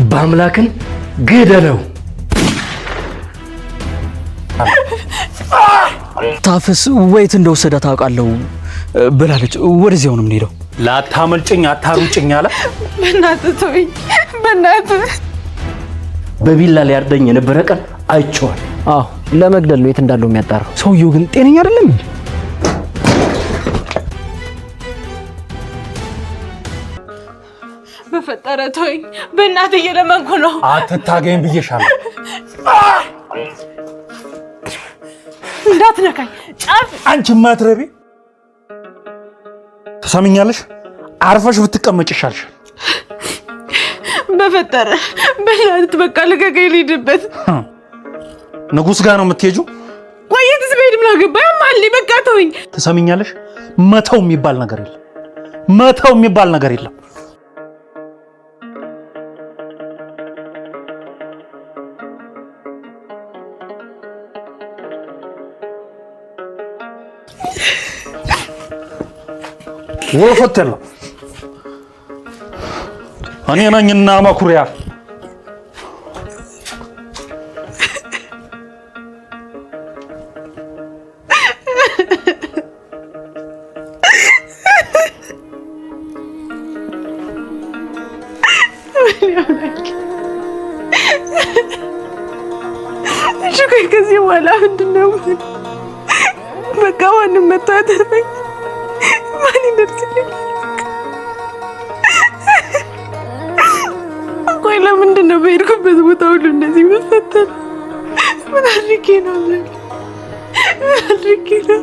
በአምላክን ግደለው። ታፍስ ወይት እንደወሰደ ታውቃለሁ ብላለች። ወደዚያው ነው የምንሄደው። ላታመልጭኝ አታሩጭኝ አለ። በእናትህ ተወኝ፣ በእናትህ። በቢላ ሊያርደኝ የነበረ ቀን አይቼዋለሁ። አዎ ለመግደል ነው የት እንዳለው የሚያጣራው። ሰውየው ግን ጤነኛ አይደለም። በፈጠረ ተወኝ፣ በእናትህ እየለመንኩ ነው። አትታገኝ ብዬሻለሁ። እንዳትነካኝ ጫፍ። አንቺ ማትረቢ ተሰሚኛለሽ? አርፈሽ ብትቀመጭ ይሻልሻል። በፈጠረ በእናትህ በቃ ልቀቀኝ፣ ልሂድበት። ንጉስ ጋር ነው የምትሄጂው? ቆየትስ ብሄድ ምን አገባኝ? ማሊ በቃ ተወኝ። ተሰሚኛለሽ? መተው የሚባል ነገር የለም። መተው የሚባል ነገር የለም። ወፈተለ እኔ ነኝና መኩሪያ። እሺ ከዚህ በኋላ ምንድን ነው? በቃ ማንም መጥቶ አያተርፈኝ። ማን ይደርስልኝ? ቆይ ለምንድን ነው በሄድኩበት ቦታ ሁሉ እንደዚህ መፈተን? ምን አድርጌ ነው? ምን አድርጌ ነው?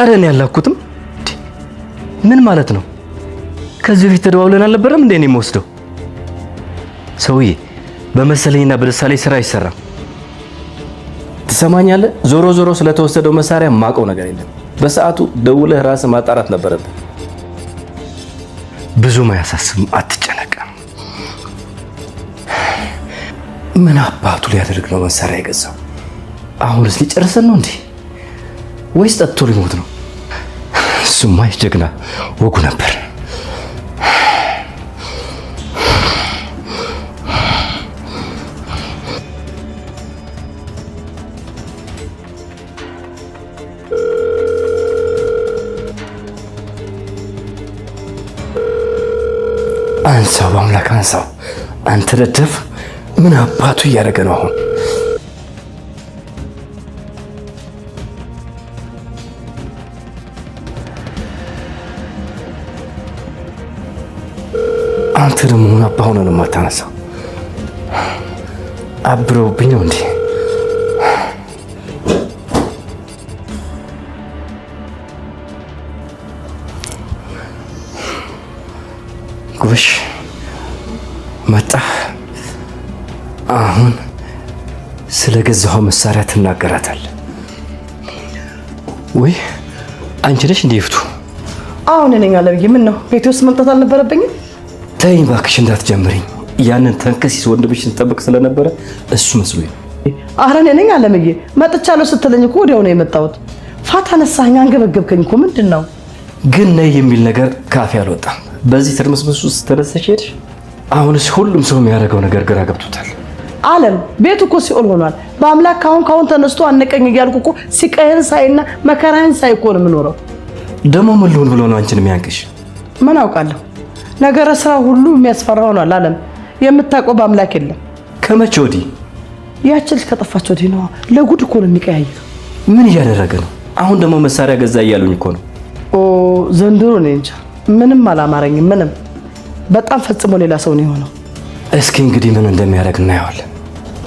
አረ እኔ ያላኩትም ምን ማለት ነው? ከዚህ በፊት ተደዋውለን አልነበረም እንዴ? እኔ የምወስደው ሰውዬ በመሰለኝና በደሳሌ ስራ አይሰራም። ትሰማኛለህ? ዞሮ ዞሮ ስለተወሰደው መሳሪያ ማቀው ነገር የለም። በሰዓቱ ደውለህ ራስ ማጣራት ነበረብህ። ብዙም አያሳስብም፣ አትጨነቅ። ምን አባቱ ሊያደርግ ነው መሳሪያ የገዛው? አሁንስ ሊጨርሰን ነው እንዴ? ወይስ ጠጥቶ ሊሞት ነው? እሱማ ጀግና ወጉ ነበር። አንሳው፣ በአምላክ አንሳው። አንተ ደደብ፣ ምን አባቱ እያደረገ ነው አሁን? አንተ ደግሞ ምን አባ ሆነ ነው የማታነሳው? አብረውብኝ ነው እንዴ? ጉሽ መጣ። አሁን ስለገዛው መሳሪያ ትናገራታለህ ወይ? አንቺ ነሽ እንዴ ይፍቱ? አሁን እኔ አለብዬ ምን ነው ቤት ውስጥ መምጣት አልነበረብኝም? ተይኝ እባክሽ እንዳትጀምሪኝ። ያንን ተንከሲስ ወንድምሽን ጠብቅ ስለነበረ እሱ መስሎኝ። ኧረ እኔ ነኝ አለምዬ። መጥቻለሁ ስትለኝ እኮ ወዲያው ነው የመጣሁት። ፋታ ነሳኸኝ፣ አንገበገብከኝ እኮ። ምንድን ነው ግን ነይ የሚል ነገር ካፌ አልወጣም። በዚህ ትርምስምስ ውስጥ ተነስተሽ ሄድሽ። አሁንስ ሁሉም ሰው የሚያደርገው ነገር ግራ ገብቶታል። አለም ቤቱ እኮ ሲኦል ሆኗል። በአምላክ ካሁን ተነስቶ አነቀኝ እያልኩ እኮ ሲቀየን ሳይና መከራን ሳይ እኮ ነው የምኖረው። ደግሞ ምን ልሁን ብሎ ነው አንቺን የሚያንቅሽ? ምን አውቃለሁ። ነገረ ስራ ሁሉ የሚያስፈራ ሆኗል። አለም የምታውቀው በአምላክ የለም። ከመቼ ወዲህ? ያቺ ልጅ ከጠፋች ወዲህ ነው። ለጉድ እኮ ነው የሚቀያየር። ምን እያደረገ ነው? አሁን ደግሞ መሳሪያ ገዛ እያሉኝ እኮ ነው። ኦ ዘንድሮ እኔ እንጃ ምንም አላማረኝም። ምንም በጣም ፈጽሞ ሌላ ሰው ነው የሆነው። እስኪ እንግዲህ ምን እንደሚያደርግ እናየዋለን።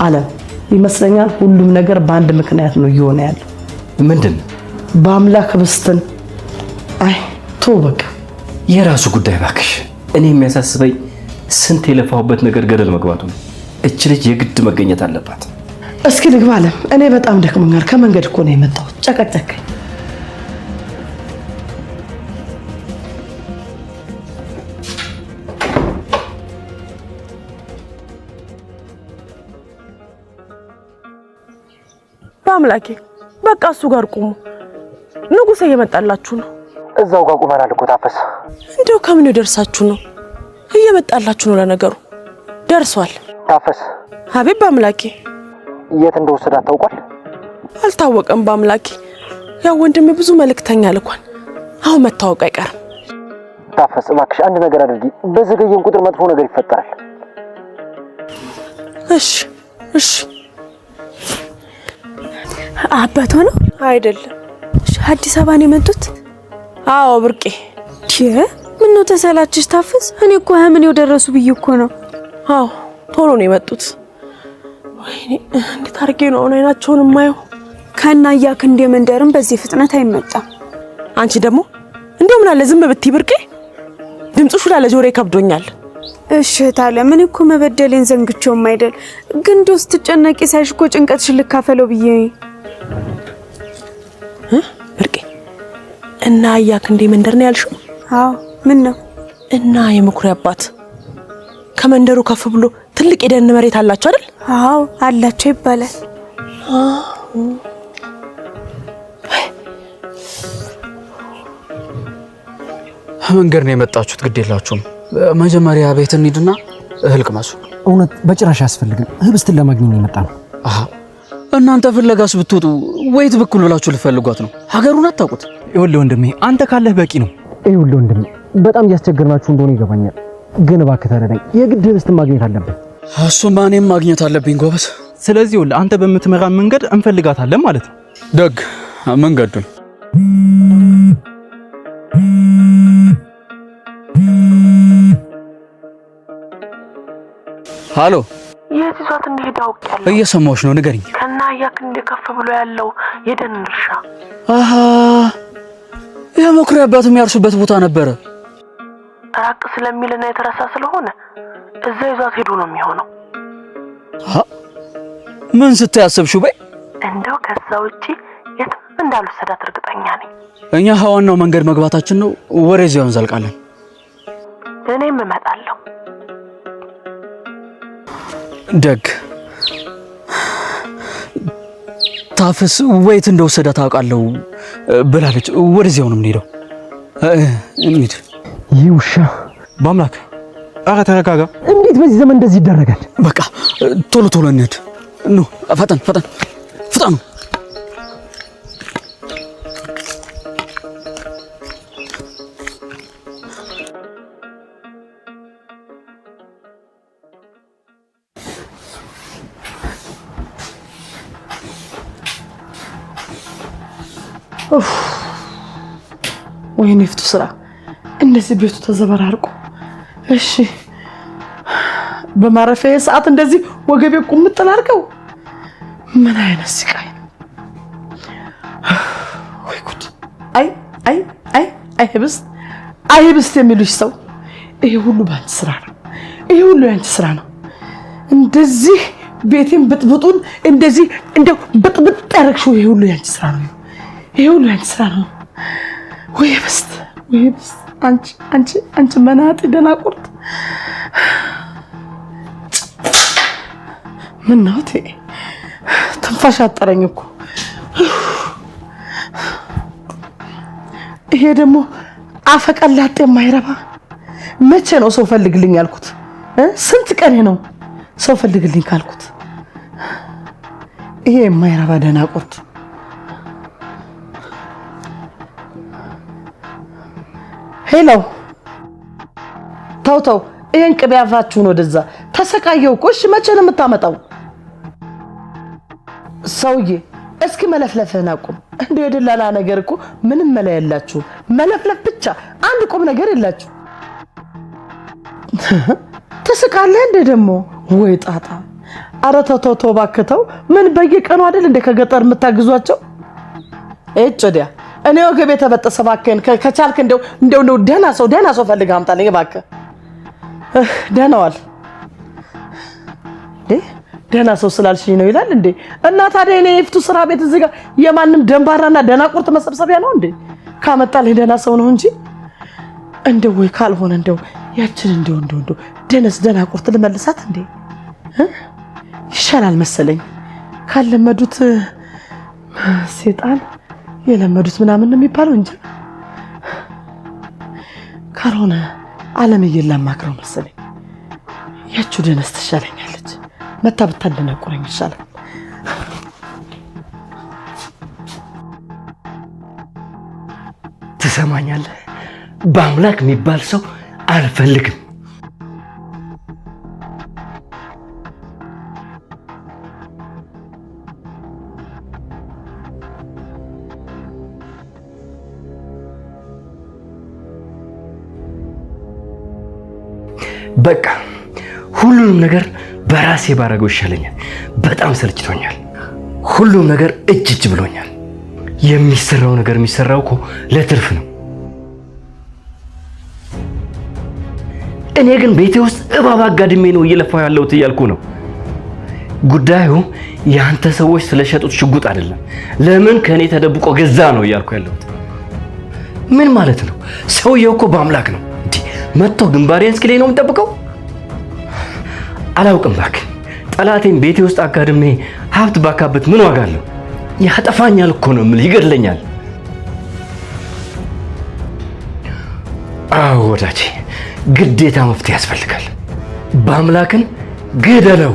አለም ይመስለኛል ሁሉም ነገር በአንድ ምክንያት ነው እየሆነ ያለው። ምንድን ነው? በአምላክ ህብስትን አይ ቶ በቃ የራሱ ጉዳይ ባክሽ። እኔ የሚያሳስበኝ ስንት የለፋሁበት ነገር ገደል መግባቱ ነው። እች ልጅ የግድ መገኘት አለባት። እስኪ ልግባ አለም። እኔ በጣም ደክሞኛል። ከመንገድ እኮ ነው የመጣሁት። ጨቀጨከኝ። በአምላኬ በቃ እሱ ጋር ቁሙ። ንጉሴ እየመጣላችሁ ነው። እዛው ጋር ቁመናል እኮ ታፈስ። እንደው ከምን ይደርሳችሁ ነው? እየመጣላችሁ ነው። ለነገሩ ደርሷል። ታፈስ አቤት። በአምላኬ የት እንደወሰዳት ታውቋል? አልታወቀም። በአምላኬ ያው ወንድሜ ብዙ መልእክተኛ ልኳል። አሁን መታወቅ አይቀርም። ታፈስ እባክሽ አንድ ነገር አድርጊ። በዘገየን ቁጥር መጥፎ ነገር ይፈጠራል። እሺ እሺ። አባቷ ነው አይደለም? አዲስ አበባ ነው የመጡት? አዎ ብርቄ። ምን ነው ተሰላችሽ ታፈስ? እኔ እኮ ምን ደረሱ ብዬ እኮ ነው። አዎ ቶሎ ነው የመጡት። ወይኔ እንዴት አድርጌ ነው አይናቸውን የማየው? ከናያ ክንዴ መንደርም በዚህ ፍጥነት አይመጣም። አንቺ ደግሞ እንደው ምን አለ ዝም ብትይ ብርቄ። ድምጽሽ ሁላ ለጆሮዬ ከብዶኛል። እሺ ታለ ምን እኮ መበደሌን ዘንግቼውም አይደል? ግን ዶስት ጨነቂ ሳይሽ እኮ ጭንቀትሽን ልካፈለው ብዬ ብርቄ። እና ያ ክንዴ መንደር ነው ያልሽው? አዎ ምን ነው? እና የመኩሪያ አባት ከመንደሩ ከፍ ብሎ ትልቅ የደን መሬት አላቸው አይደል? አዎ አላቸው ይባላል። መንገድ ነው የመጣችሁት? ግድ የላችሁም። መጀመሪያ ቤት እንሂድና እህል ቅመሱ። እውነት በጭራሽ አያስፈልግም። ህብስትን ለማግኘት ነው የመጣነው። እናንተ ፍለጋስ ብትወጡ ወይት በኩል ብላችሁ ልፈልጓት ነው? ሀገሩን አታውቁት? ይኸውልህ ወንድሜ አንተ ካለህ በቂ ነው። ይኸውልህ ወንድሜ በጣም እያስቸገርናችሁ እንደሆነ ይገባኛል፣ ግን እባክህ ተረዳኝ። የግድ ህብስትን ማግኘት አለብን። እሱማ እኔም ማግኘት አለብኝ ጎበዝ። ስለዚህ ይኸውልህ አንተ በምትመራን መንገድ እንፈልጋታለን ማለት ነው። ደግ መንገዱን ሃሎ፣ የት ይዟት እንደሄደ አውቄያለሁ። እየሰማሁሽ ነው፣ ንገሪኝ። ከና ያክንዴ ከፍ ብሎ ያለው የደን እርሻ። የመኩሪያ አባት የሚያርሱበት ቦታ ነበረ። ራቅ ስለሚልና የተረሳ ስለሆነ እዛ ይዟት ሄዱ ነው የሚሆነው። ምን ስታያሰብሽው በይ? እንደው ከዛ ውጪ የትም እንዳልወሰዳት እርግጠኛ ነኝ። እኛ ሐዋናው መንገድ መግባታችን ነው። ወሬዚያውን እንዘልቃለን። እኔም እመጣለሁ። ደግ ታፍስ ወይት እንደወሰዳት አውቃለሁ ብላለች። ወደዚያው ነው የምንሄደው። እንሂድ። ይህ ውሻ በአምላክ ኧረ ተረጋጋ። እንዴት በዚህ ዘመን እንደዚህ ይደረጋል? በቃ ቶሎ ቶሎ እንሂድ። ኑ ፈጠን ፈጠን ፍጠኑ። ወይኔ ፍቱ ስራ እንደዚህ ቤቱ ተዘበራርቆ። እሺ በማረፊያ ሰዓት እንደዚህ ወገቤ ቁምጥ አድርገው ምን አይነት ስቃይ ነው? ወይ ጉድ! አይ አይ አይ አይ ህብስት የሚሉሽ ሰው ይሄ ሁሉ ባንቺ ስራ ነው። ይሄ ሁሉ ያንቺ ስራ ነው። እንደዚህ ቤቴን ብጥብጡን እንደዚህ እንደው ብጥብጥ ያረግሽው ይሄ ሁሉ ያንቺ ስራ ነው። ይሄ ሁሉ ያንቺ ስራ ነው። ወይ ህብስት አንቺ መናጢ ደናቁርት! ምን ነው ትንፋሽ አጠረኝ እኮ። ይሄ ደግሞ አፈቀላጤ የማይረባ መቼ ነው ሰው ፈልግልኝ ያልኩት? ስንት ቀን ነው ሰው ፈልግልኝ ካልኩት? ይሄ የማይረባ ደናቁርት። ሄሎ ተው ይሄን ቅቤ አፋችሁን ወደዛ ተሰቃየው እኮ። እሺ መቼ ነው የምታመጣው? ሰውዬ እስኪ መለፍለፍህን አቁም። እንደ የደላላ ነገር እኮ ምንም መላ የላችሁ፣ መለፍለፍ ብቻ፣ አንድ ቁም ነገር የላችሁ። ተስቃለህ እንደ ደግሞ ወይ ጣጣ! ኧረ ተው እባክህ ተው። ምን በየቀኑ አይደል እንደ ከገጠር የምታግዟቸው? እጭ ወዲያ እኔ ወገቤ ተበጠሰ እባክህን ከቻልክ እንደው ደህና ሰው ፈልገህ አምጣልኝ እባክህ ደህና ዋል ደህና ሰው ስላልሽኝ ነው ይላል እንዴ እና ታዲያ እኔ ይፍቱ ስራ ቤት እዚህ ጋር የማንም ደንባራና ደናቁርት መሰብሰቢያ ነው እንዴ ካመጣልኝ ደህና ሰው ነው እንጂ እንደው ወይ ካልሆነ እንደው ያችን እንደው ደነስ ደናቁርት ልመልሳት እንዴ ይሻላል መሰለኝ ካለመዱት ሰይጣን የለመዱት ምናምን ነው የሚባለው እንጂ ካልሆነ ዓለምዬን ላማክረው መሰለኝ ያቺው ደነስ ትሻለኛለች መታ ብታደናቁረኝ ይሻላል ትሰማኛለህ በአምላክ የሚባል ሰው አልፈልግም በቃ ሁሉንም ነገር በራሴ ባረገው ይሻለኛል በጣም ሰልችቶኛል ሁሉም ነገር እጅ ብሎኛል የሚሰራው ነገር የሚሰራው እኮ ለትርፍ ነው እኔ ግን ቤቴ ውስጥ እባብ አጋድሜ ነው እየለፋው ያለሁት እያልኩ ነው ጉዳዩ ያንተ ሰዎች ስለሸጡት ሽጉጥ አይደለም ለምን ከኔ ተደብቆ ገዛ ነው እያልኩ ያለሁት ምን ማለት ነው ሰውየው እኮ በአምላክ ነው እንዴ መጥቶ ግንባሬን እስኪ ላይ ነው የምጠብቀው አላውቅም ባክ ጠላቴን ቤቴ ውስጥ አጋድሜ ሀብት ባካበት ምን ዋጋ አለው ያጠፋኛል እኮ ነው ምን ይገድለኛል አዎ ወዳጄ ግዴታ መፍትሄ ያስፈልጋል በአምላክን ግደለው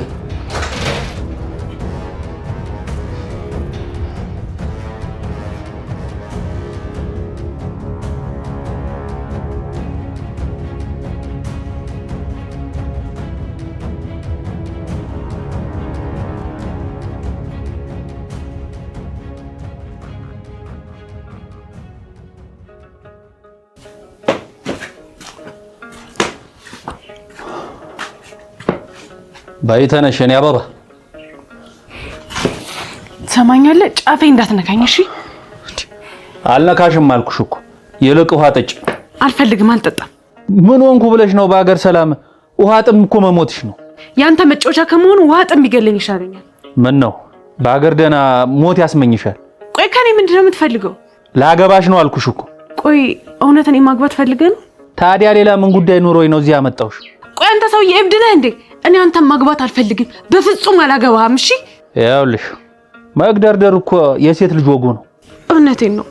ባይተነሽ እኔ አባባ ሰማኛለህ ጫፌ እንዳትነካኝ እሺ አልነካሽም አልኩሽ እኮ የለቅ ውሃ ጠጭ አልፈልግም አልጠጣም ምን ሆንኩ ብለሽ ነው በአገር ሰላም ውሃ ጥም እኮ መሞትሽ ነው ያንተ መጫወቻ ከመሆኑ ውሃ ጥም ቢገለኝ ይሻለኛል ምን ነው በአገር ደና ሞት ያስመኝሻል ቆይ ከኔ ምንድነው የምትፈልገው ላገባሽ ነው አልኩሽ እኮ ቆይ እውነት እኔ ማግባት ፈልገህ ነው ታዲያ ሌላ ምን ጉዳይ ኖሮኝ ነው እዚህ ያመጣውሽ ቆይ አንተ ሰውዬ እብድ ነህ እንዴ እኔ አንተን ማግባት አልፈልግም በፍጹም አላገባህም እሺ ያውልሽ መግደርደር እኮ የሴት ልጅ ወጉ ነው እውነቴን ነው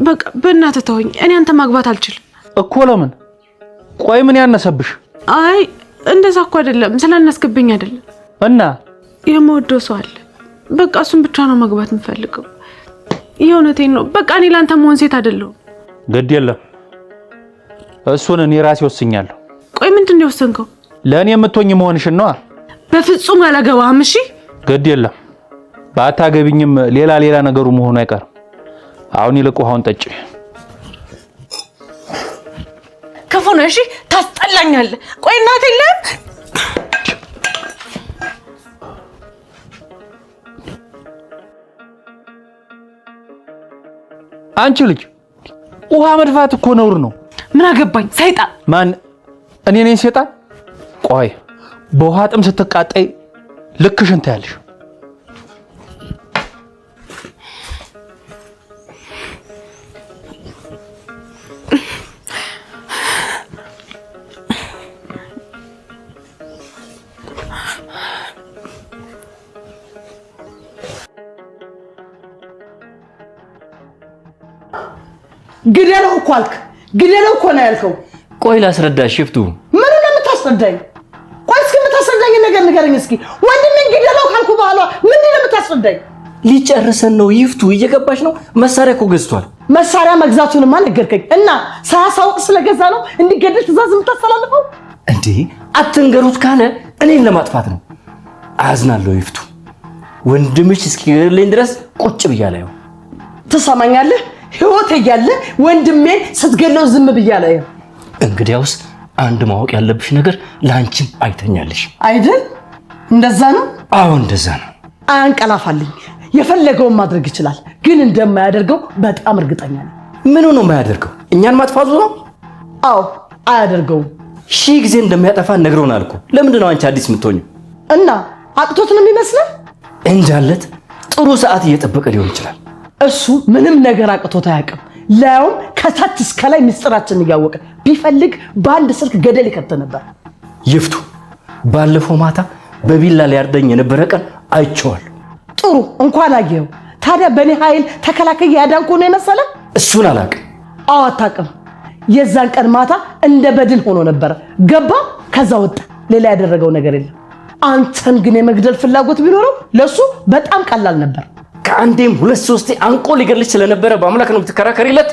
በቃ በእናትህ ተወኝ እኔ አንተን ማግባት አልችልም እኮ ለምን ቆይ ምን ያነሰብሽ አይ እንደዛ እኮ አይደለም ስላነስክብኝ አይደለም እና የምወደው ሰው አለ በቃ እሱን ብቻ ነው ማግባት የምፈልገው የእውነቴን ነው በቃ እኔ ላንተ መሆን ሴት አይደለሁም ግድ የለም እሱን እኔ ራሴ ወስኛለሁ ቆይ ምንድን ነው የወሰንከው ለኔ የምትሆኝ መሆንሽን ነው በፍጹም አላገባህም እሺ ግድ የለም ባታገቢኝም ሌላ ነገሩ መሆኑ አይቀርም አሁን ይልቅ ውሃውን ጠጪ ክፉ ነህ እሺ ታስጠላኛለህ ቆይ እናቴ የለም አንቺ ልጅ ውሃ መድፋት እኮ ነውር ነው ምን አገባኝ ሰይጣን ማን እኔ ነኝ ሰይጣን ቆይ በውሃ ጥም ስትቃጠይ ልክሽን ታያለሽ ግደለው እኮ አልክ ግደለው እኮ ነው ያልከው ቆይ ላስረዳሽ ሽፍቱ ምን ነው የምታስረዳኝ ቆይ እስኪ የምታስረዳኝ ነገር ንገረኝ እስኪ ወንድሜን ግደለው ካልኩ በኋላ ምንድን ነው የምታስረዳኝ ሊጨርሰን ነው ይፍቱ እየገባሽ ነው መሳሪያ እኮ ገዝቷል መሳሪያ መግዛቱንማ ነገርከኝ እና ሳያሳውቅ ስለገዛ ነው እንዲገደል ትእዛዝ የምታስተላልፈው እንዴ አትንገሩት ካለ እኔን ለማጥፋት ነው አዝናለሁ ይፍቱ ወንድምሽ እስኪገድለኝ ድረስ ቁጭ ብያለሁ ትሰማኛለህ ህይወት እያለ ወንድሜን ስትገለው ዝም ብያለሁ እንግዲያውስ አንድ ማወቅ ያለብሽ ነገር ላንቺም አይተኛልሽ አይደል እንደዛ ነው አዎ እንደዛ ነው አንቀላፋልኝ የፈለገውን ማድረግ ይችላል ግን እንደማያደርገው በጣም እርግጠኛ ነኝ ምን ነው የማያደርገው? እኛን ማጥፋቱ ነው? አዎ አያደርገውም። ሺህ ጊዜ እንደሚያጠፋ ነግሮናል እኮ። ለምንድን ነው አንቺ አዲስ የምትሆኚው? እና አቅቶት ነው የሚመስለው? እንጃለት ጥሩ ሰዓት እየጠበቀ ሊሆን ይችላል። እሱ ምንም ነገር አቅቶት አያውቅም። ላዩም ከታች እስከ ላይ ምስጢራችንን እያወቀ ቢፈልግ በአንድ ስልክ ገደል ይከተ ነበር። ይፍቱ ባለፈው ማታ በቢላ ሊያርደኝ የነበረ ቀን አይቼዋለሁ። ጥሩ እንኳን አየኸው። ታዲያ በእኔ ኃይል ተከላካይ ያዳንኩ ነው የመሰለ? እሱን አላውቅም። አዎ አታውቅም። የዛን ቀን ማታ እንደ በድን ሆኖ ነበር። ገባ፣ ከዛ ወጣ። ሌላ ያደረገው ነገር የለም። አንተን ግን የመግደል ፍላጎት ቢኖረው ለሱ በጣም ቀላል ነበር። ከአንዴም 2-3 አንቆ ሊገልሽ ስለነበረ በአምላክ ነው የምትከራከሪለት?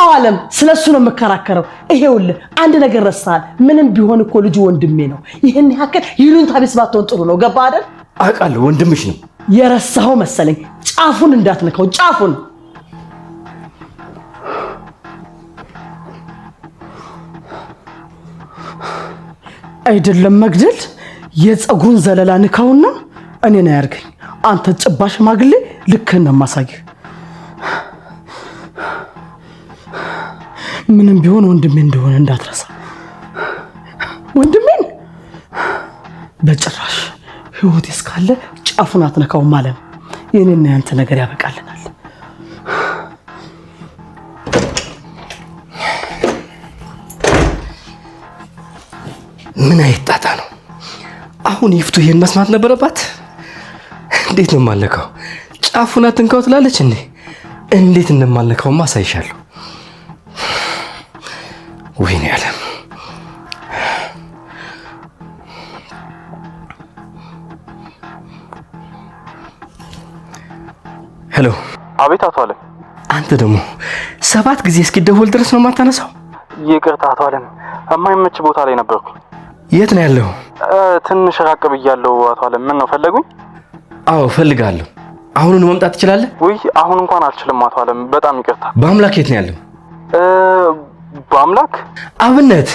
አለም ስለሱ ነው የምከራከረው። ይሄውልህ አንድ ነገር ረሳሃል። ምንም ቢሆን እኮ ልጁ ወንድሜ ነው። ይሄን ያክል ይሉንታ ቢስ ባትሆን ጥሩ ነው። ገባ አይደል? አውቃለሁ ወንድምሽ ነው። የረሳኸው መሰለኝ። ጫፉን እንዳትነካው፣ ጫፉን። አይደለም መግደል፣ የፀጉሩን ዘለላ ንካውና እኔ ነው ያርገኝ። አንተ ጭባ ሽማግሌ ልክህን ነው የማሳይህ። ምንም ቢሆን ወንድሜ እንደሆነ እንዳትረሳ። ወንድሜን በጭራሽ ህይወት እስካለ ጫፉን አትነካውም ማለት ነው። የኔና ያንተ ነገር ያበቃልናል። ምን አይጣጣ ነው አሁን? ይፍቱ ይሄን መስማት ነበረባት። እንዴት ነው ማለካው? ጫፉን አትንካው ትላለች እንዴ? እንዴት እንደማለካው ማሳይሻለሁ። ወይኔ ዓለም። ሄሎ። አቤት አቶ አለም። አንተ ደግሞ 7 ጊዜ እስኪደወል ድረስ ነው የማታነሳው? ይቅርታ አቶ አለም፣ የማይመች ቦታ ላይ ነበርኩ። የት ነው ያለው? ትንሽ ራቅ ብያለሁ አቶ አለም። ምን ነው ፈለጉኝ? አዎ ፈልጋለሁ። አሁኑን መምጣት ትችላለህ? ውይ አሁን እንኳን አልችልም አቶ አለም፣ በጣም ይቅርታ። በአምላክ የት ነው ያለው? በአምላክ አብነት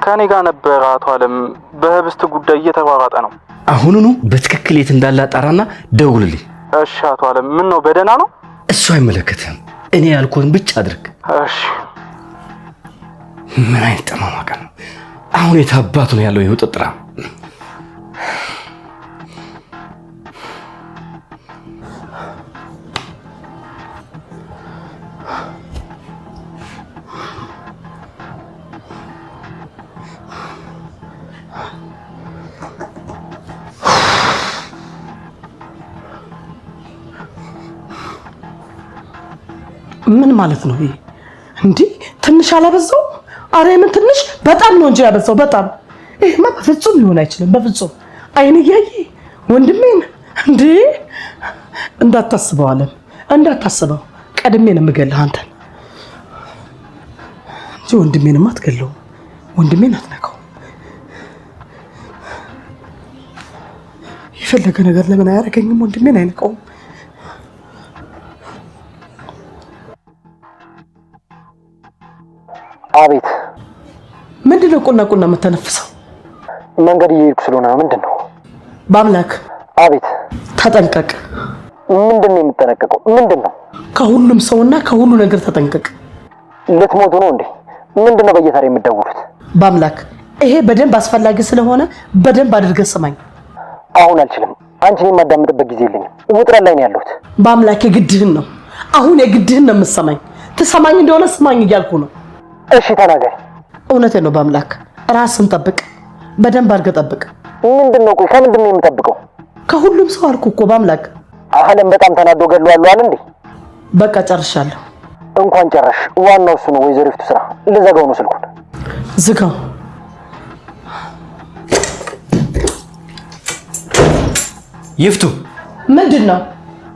ከኔ ጋር ነበር አቶ አለም። በህብስት ጉዳይ እየተሯሯጠ ነው። አሁኑኑ በትክክል የት እንዳለ አጣራና ደውልልኝ። እሺ አቶ አለም። ምን ነው በደህና ነው? እሱ አይመለከትህም። እኔ ያልኩህን ብቻ አድርግ። እሺ። ምን አይነት ጠማማ ቀን ነው አሁን? የት አባቱ ነው ያለው ይኸው ጥጥራ? ምን ማለት ነው ይሄ? እንዴ ትንሽ አላበዛው? አረ ምን ትንሽ በጣም ነው እንጂ ያበዛው። በጣም ይሄማ በፍጹም ሊሆን አይችልም። በፍጹም አይን እያየ ወንድሜን እንዴ! እንዳታስበው አለም፣ እንዳታስበው። ቀድሜ ነው የምገልህ አንተን እንጂ ወንድሜንማ አትገለውም። ወንድሜን አትነካው። የፈለገ ነገር ለምን አያደርገኝም? ወንድሜን አይነካውም። አቤት። ምንድነው ቁና ቁና የምተነፍሰው? መንገድ እየሄድኩ ስለሆነ ምንድነው? በአምላክ አቤት። ተጠንቀቅ። ምንድነው የምጠነቀቀው? ምንድነው? ከሁሉም ሰውና ከሁሉ ነገር ተጠንቀቅ። ልትሞቱ ነው እንዴ? ምንድነው በየታሪ የምትደውሉት? በአምላክ ይሄ በደንብ አስፈላጊ ስለሆነ በደንብ አድርገህ ስማኝ። አሁን አልችልም። አንቺን የማዳምጥበት ጊዜ የለኝም። ውጥረት ላይ ነው ያለሁት። በአምላክ የግድህን ነው። አሁን የግድህን ነው የምትሰማኝ። ትሰማኝ እንደሆነ ስማኝ እያልኩ ነው። እሺ ተናገሪ። እውነቴን ነው። በአምላክ ራስን ጠብቅ። በደንብ አድርገህ ጠብቅ። ምንድነው? ቆይ ከምንድነው የምጠብቀው? ከሁሉም ሰው አልኩ እኮ በአምላክ። አለም በጣም ተናዶ ገድሏል አይደል እንዴ? በቃ ጨርሻለሁ። እንኳን ጨረሽ። ዋናው እሱ ነው። ወይዘሮ ይፍቱ ስራ ልዘጋው ነው ስልኩን። ዝጋው። ይፍቱ ምንድነው?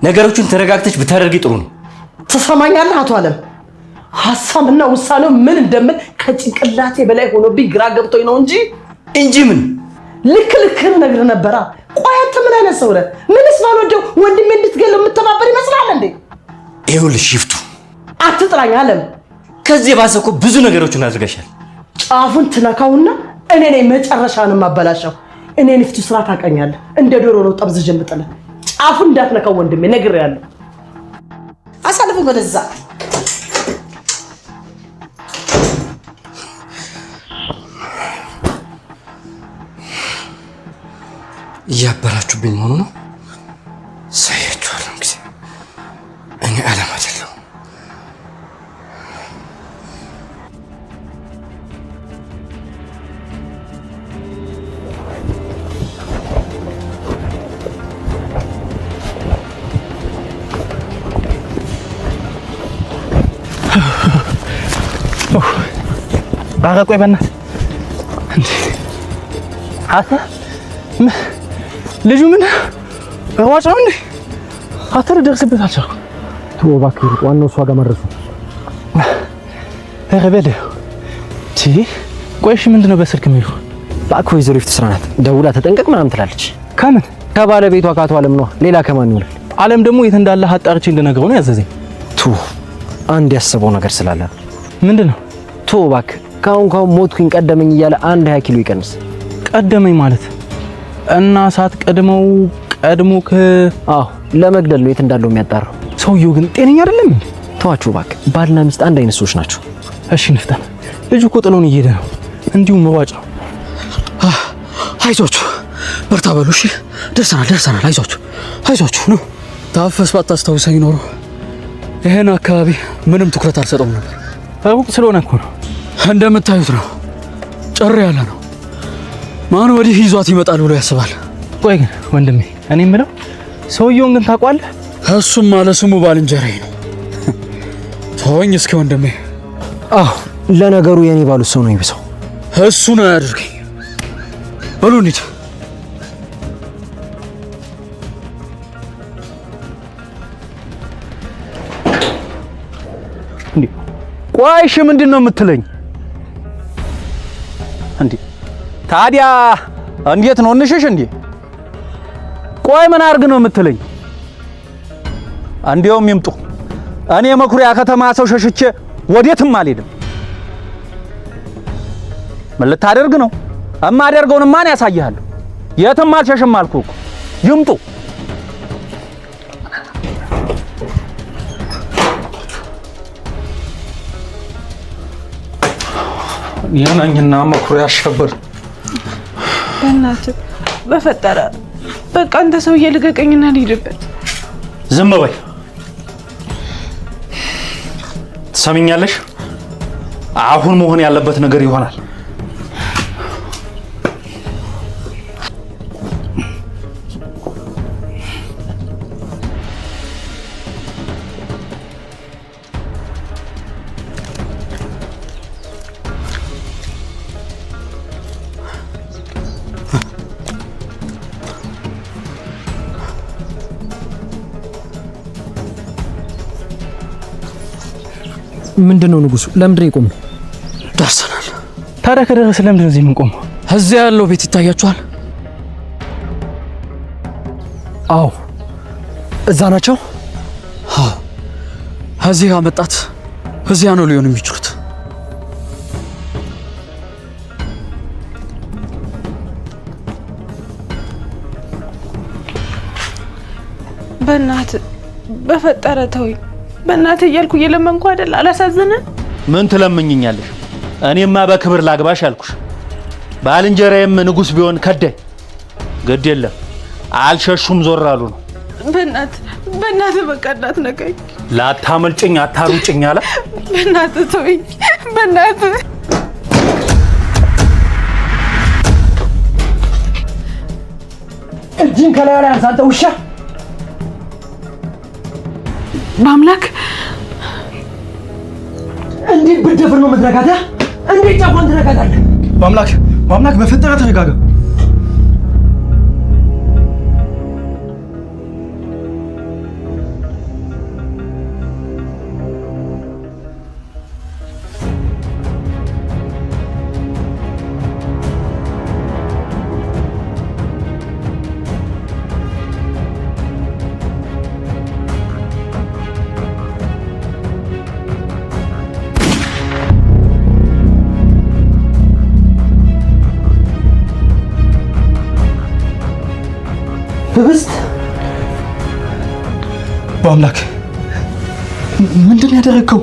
ነገሮችን ተረጋግተሽ ብታደርጊ ጥሩ ነው። ትሰማኛለህ አቶ አለም? ሐሳብና ውሳኔው ምን እንደምን ከጭንቅላቴ በላይ ሆኖብኝ ግራ ገብቶኝ ነው እንጂ ምን ልክህን ነግር ነበራ። ቆይ አንተ ምን አይነት ሰው ነህ? ምንስ ባልወደው ወንድሜ እንድትገለው የምተባበር ይመስላል እንዴ? ይኸውልሽ ይፍቱ፣ አትጥራኝ አለም። ከዚህ የባሰ እኮ ብዙ ነገሮችን አድርገሻል። ጫፉን ትነካውና እኔ ነኝ መጨረሻንም አበላሸው። እኔን ይፍቱ ስራ ታውቃኛለህ። እንደ ዶሮ ነው ጠብዝዤ የምጥልህ። ጫፉን እንዳትነካው ወንድሜ ነግሬሃለሁ። አሳልፈኝ ወደዛ። እያበላችሁብኝ መሆኑ ነው። ሳያችኋለሁ ጊዜ እኔ ዓለም አይደለሁ። ኧረ ቆይ በእናትህ አንተ ልጁ ምን ሯጭ ነው እንዴ? አተር ደርስበት አልቻልኩም። ተው እባክህ፣ ዋናው እሷ ጋር መድረሱ። ኧረ በለው ቆይ እሺ ምንድን ነው በስልክ የሚሉ? እባክህ ወይዘሮ ይፍቱ ስራ ናት። ደውላ ተጠንቀቅ ምናምን ትላለች። ከምን ከባለቤቷ ከአቶ አለም ነው። ሌላ ከማን ይሆናል? አለም ደግሞ የት እንዳለ አጣርቼ እንድነግረው ነው ያዘዘኝ። አንድ ያሰበው ነገር ስላለ ምንድን ነው? እባክህ ካሁን ሞትኩኝ ቀደመኝ እያለ 20 ኪሎ ይቀንስ። ቀደመኝ ማለት እና ሳት ቀድሞ ለመግደል ነው የት እንዳለው የሚያጣራው። ሰውየው ግን ጤነኛ አይደለም እንዴ? ተዋችሁ እባክህ፣ ባልና ሚስት አንድ አይነት ሰዎች ናቸው። እሺ ንፍጠን፣ ልጁ እኮ ጥሎን እየሄደ ነው። እንዲሁም መዋጭ ነው። አይዟችሁ በርታ በሉ እሺ። ደርሰናል። አይዟችሁ ነው። ታፈስ ባታስታውሰኝ ኖሮ ይሄን አካባቢ ምንም ትኩረት አልሰጠውም ነበር። ሩቅ ስለሆነ እኮ ነው። እንደምታዩት ነው፣ ጭር ያለ ነው። ማን ወዲህ ይዟት ይመጣል ብሎ ያስባል? ቆይ ግን ወንድሜ፣ እኔ የምለው ሰውየውን ግን ታውቀዋለህ? እሱም ማለ ስሙ ባልንጀራዬ ነው። ተወኝ እስኪ ወንድሜ። ለነገሩ የኔ ባሉት ሰው ነው ይብሰው። እሱ ነው ያድርገኝ። በሉ እንሂድ። ቆይ እሺ ምንድን ነው የምትለኝ እንዴ? ታዲያ እንዴት ነው እንሽሽ እንዴ? ቆይ ምን አድርግ ነው የምትለኝ? እንዲያውም ይምጡ። እኔ መኩሪያ ከተማ ሰው ሸሽቼ ወዴትም አልሄድም። ምን ልታደርግ ነው? እማደርገውን ማን ያሳያለሁ? የትም አልሸሽም አልኩህ እኮ። ይምጡ። የነኝና መኩሪያ አሸብር። በእናትህ በፈጠረ በቃ አንተ ሰውዬ ልቀቀኝና ልሂድበት። ዝም በይ። ትሰሚኛለሽ? አሁን መሆን ያለበት ነገር ይሆናል። ምንድነው ንጉሱ? ለምንድን ነው የቆመው? ደርሰናል። ታዲያ ከደረሰ ለምንድን ነው እዚህ የምንቆመው? እዚያ ያለው ቤት ይታያችኋል? አዎ እዛ ናቸው። እዚህ አመጣት። እዚያ ነው ሊሆን የሚችሉት። በእናትህ በፈጠረ ተወኝ። በእናትህ እያልኩ እየለመንኩ አይደል? አላሳዝነን? ምን ትለምኝኛለሽ? እኔማ በክብር ላግባሽ አልኩሽ። ባልንጀራዬም ንጉስ ቢሆን ከዳኝ። ግድ የለም አልሸሹም፣ ዞር አሉ ነው። በእናትህ በቃ እንዳትነካኝ። ላታመልጭኝ አታሩጭኝ አለ። በእናትህ ተወኝ። በእናትህ እጅን ከላይ ላይ አንተ ውሻ! በአምላክ እንዴት ብትደፍር ነው የምትነካት? እንዴት ጫፏን ትነካታለህ? በአምላክ በፈጠረ ተረጋጋ። ህብስት በአምላክ ምንድን ነው ያደረግከው?